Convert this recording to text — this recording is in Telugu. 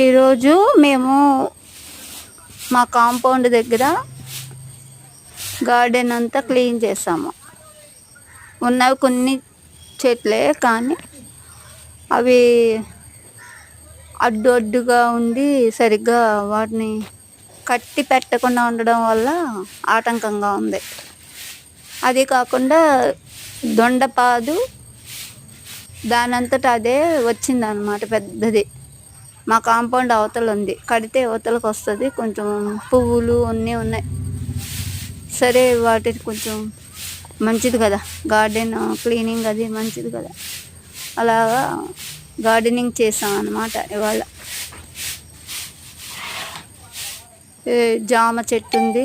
ఈరోజు మేము మా కాంపౌండ్ దగ్గర గార్డెన్ అంతా క్లీన్ చేసాము. ఉన్నవి కొన్ని చెట్లే, కానీ అవి అడ్డుగా ఉండి సరిగ్గా వాటిని కట్టి పెట్టకుండా ఉండడం వల్ల ఆటంకంగా ఉంది. అది కాకుండా దొండపాదు దానంతట అదే వచ్చిందనమాట, పెద్దది. మా కాంపౌండ్ అవతల ఉంది, కడితే అవతలకు వస్తుంది. కొంచెం పువ్వులు అన్నీ ఉన్నాయి. సరే, వాటికి కొంచెం మంచిది కదా, గార్డెన్ క్లీనింగ్ అది మంచిది కదా. అలాగా గార్డెనింగ్ చేసాం అన్నమాట. ఇవాళ జామ చెట్టు ఉంది,